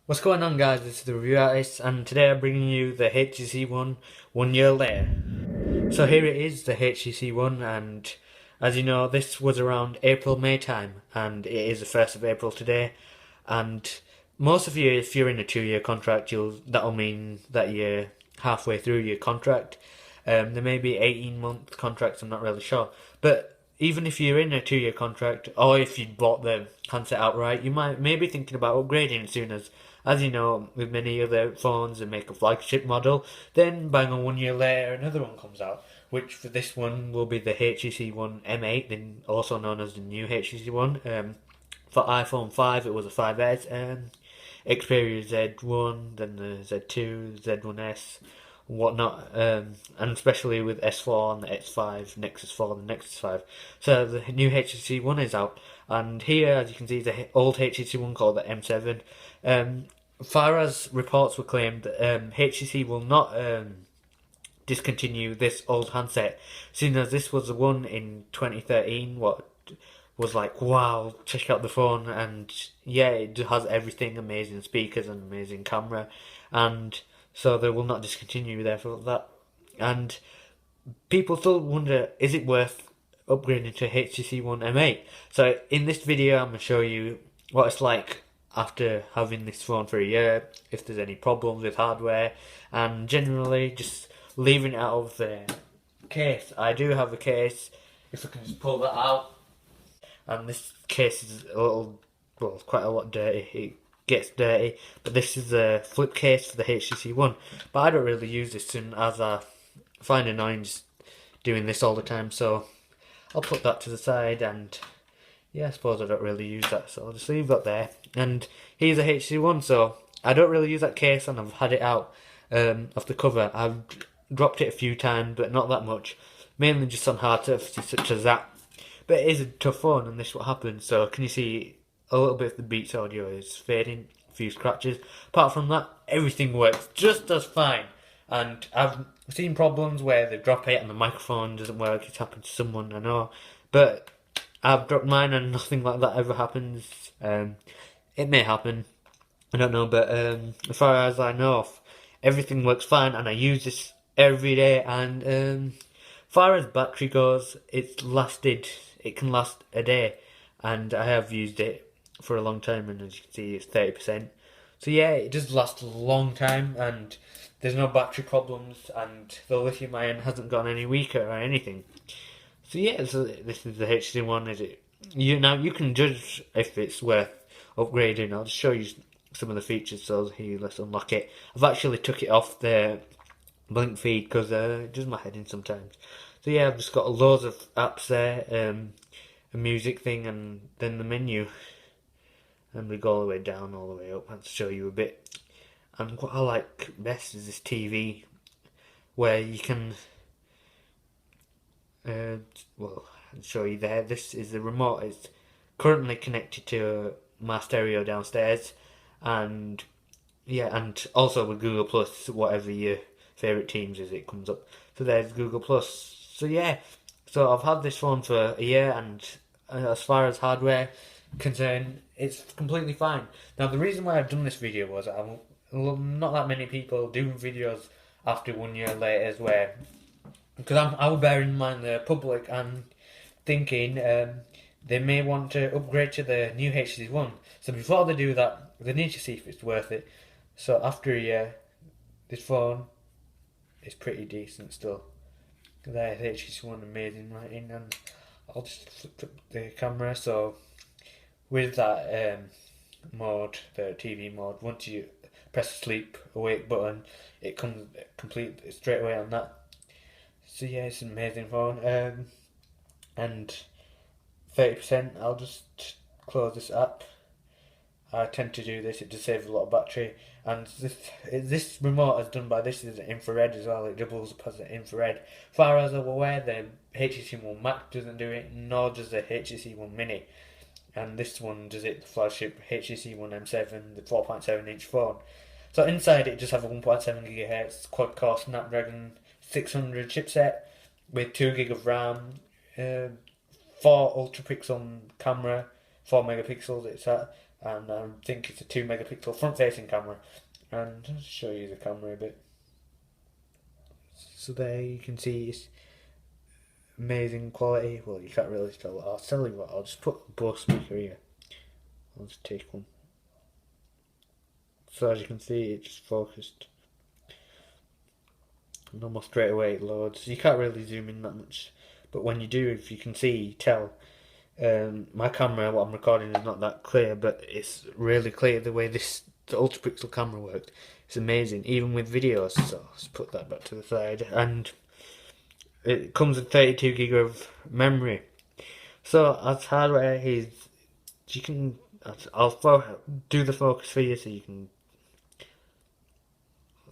What's going on, guys? This is the Review Artist, and today I'm bringing you the HTC One 1 year later. So here it is, the HTC One, and as you know, this was around April, May time, and it is the 1st of April today. And most of you, if you're in a 2 year contract, that'll mean that you're halfway through your contract. There may be 18-month contracts, I'm not really sure. But even if you're in a 2 year contract, or if you bought the handset outright, you might maybe thinking about upgrading soon as you know, with many other phones that make a flagship model, then bang on 1 year later another one comes out, which for this one will be the HTC One M8, then also known as the new HTC One. For iPhone 5 it was a 5S, Xperia Z1, then the Z2, Z1S, whatnot, and especially with S4 and the X5, Nexus 4 and the Nexus 5. So the new HTC One is out, and here, as you can see, the old HTC One called the M7. Far as reports were claimed, HTC will not discontinue this old handset, seeing as this was the one in 2013. What was like, wow, check out the phone, and yeah, it has everything, amazing speakers and amazing camera, and so they will not discontinue therefore that. And people still wonder, is it worth upgrading to HTC One M8? So in this video I'm going to show you what it's like after having this phone for a year, if there's any problems with hardware, and generally just leaving it out of the case. I do have a case, if I can just pull that out, and this case is a little, well, quite a lot dirty. It gets dirty, but this is a flip case for the HTC One, but I don't really use this soon, as I find annoying just doing this all the time, so I'll put that to the side. And yeah, I suppose I don't really use that, so I'll just leave that there. And here's a HTC One, so I don't really use that case, and I've had it out off the cover. I've dropped it a few times, but not that much, mainly just on hard surfaces such as that. But it is a tough phone, and this is what happens. So can you see a little bit of the Beats audio is fading, a few scratches. Apart from that, everything works just as fine. And I've seen problems where they drop it and the microphone doesn't work. It's happened to someone I know, but I've dropped mine and nothing like that ever happens. It may happen, I don't know, but as far as I know, everything works fine, and I use this every day. And far as battery goes, it can last a day, and I have used it for a long time, and as you can see, it's 30%. So yeah, it does last a long time, and there's no battery problems, and the lithium ion hasn't gone any weaker or anything. So yeah, so this is the HTC One. Is it? You can judge if it's worth upgrading. I'll just show you some of the features. So here, let's unlock it. I've actually took it off the blink feed because it does my head in sometimes. So yeah, I've just got loads of apps there, a music thing, and then the menu. And we go all the way down, all the way up, and show you a bit. And what I like best is this TV, where you can, well, I'll show you there. This is the remote. It's currently connected to my stereo downstairs, and yeah, and also with Google Plus, whatever your favourite Teams is, it comes up. So there's Google Plus. So yeah, so I've had this phone for a year, and as far as hardware concerned, it's completely fine. Now the reason why I've done this video was not that many people do videos after 1 year later, where because I will bear in mind the public and thinking they may want to upgrade to the new HTC One. So before they do that, they need to see if it's worth it. So after a year, this phone is pretty decent still. There's HTC One, amazing writing, and I'll just flip up the camera. So with that mode, the TV mode, once you press the sleep awake button, it comes complete straight away on that. So yeah, it's an amazing phone. And 30%, I'll just close this app. I tend to do this, it just saves a lot of battery. And this remote is done by, this is infrared as well, it doubles as an infrared. Far as I'm aware, the HTC One Max doesn't do it, nor does the HTC One Mini. And this one does it, the flagship HTC One M7, the 4.7 inch phone. So inside it just have a 1.7 GHz quad-core Snapdragon 600 chipset with 2 gig of RAM, 4 ultra pixel camera, 4 megapixels it's at, and I think it's a 2 megapixel front facing camera. And I'll show you the camera a bit. So there you can see it's amazing quality. Well, you can't really tell. I'll tell you what, I'll just put a BOSE speaker here. I'll just take one. So as you can see, it just focused. And almost straight away it loads. You can't really zoom in that much, but when you do, if you can see, tell. My camera, what I'm recording, is not that clear, but it's really clear the way the ultra pixel camera worked. It's amazing, even with videos. So let's put that back to the side, and it comes with 32 gig of memory. So as hardware is, you can. I'll do the focus for you so you can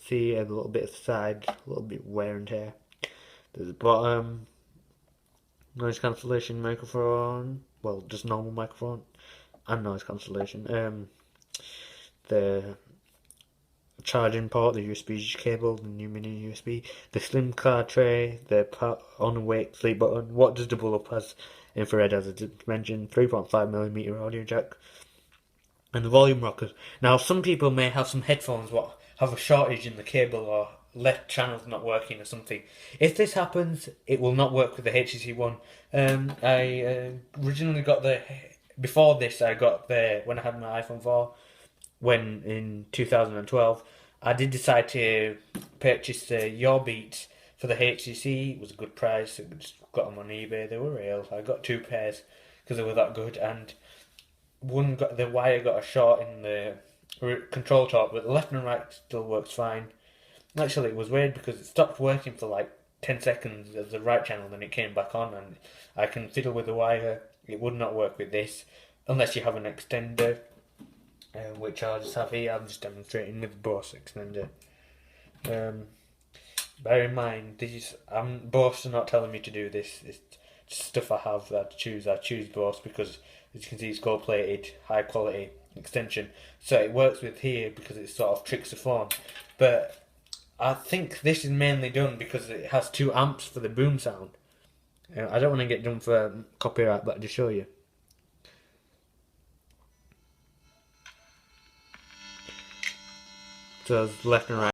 see a little bit of the side, a little bit wear and tear. There's the bottom. Noise cancellation microphone, well, just normal microphone and noise cancellation. The charging port, the USB cable, the new mini USB, the slim card tray, the on and wake sleep button. What does double up as infrared, as I did mention, 3.5mm audio jack, and the volume rocker. Now, some people may have some headphones what have a shortage in the cable or left channels not working or something. If this happens, it will not work with the HTC One. I originally got before this I got when I had my iPhone 4, when in 2012, I did decide to purchase the Your Beats for the HTC. It was a good price. I just got them on eBay. They were real. I got 2 pairs because they were that good, and the wire got a short in the control top, but the left and right still works fine. Actually, it was weird because it stopped working for like 10 seconds as the right channel, then it came back on, and I can fiddle with the wire. It would not work with this unless you have an extender, which I'll just have here. I'm just demonstrating with the BOSE extender. Bear in mind, BOSE are not telling me to do this. It's just stuff I have that I choose. I choose BOSE because, as you can see, it's gold plated, high quality extension. So it works with here because it sort of tricks the phone. But I think this is mainly done because it has 2 amps for the boom sound. I don't want to get done for copyright, but I'll just show you. So left and right.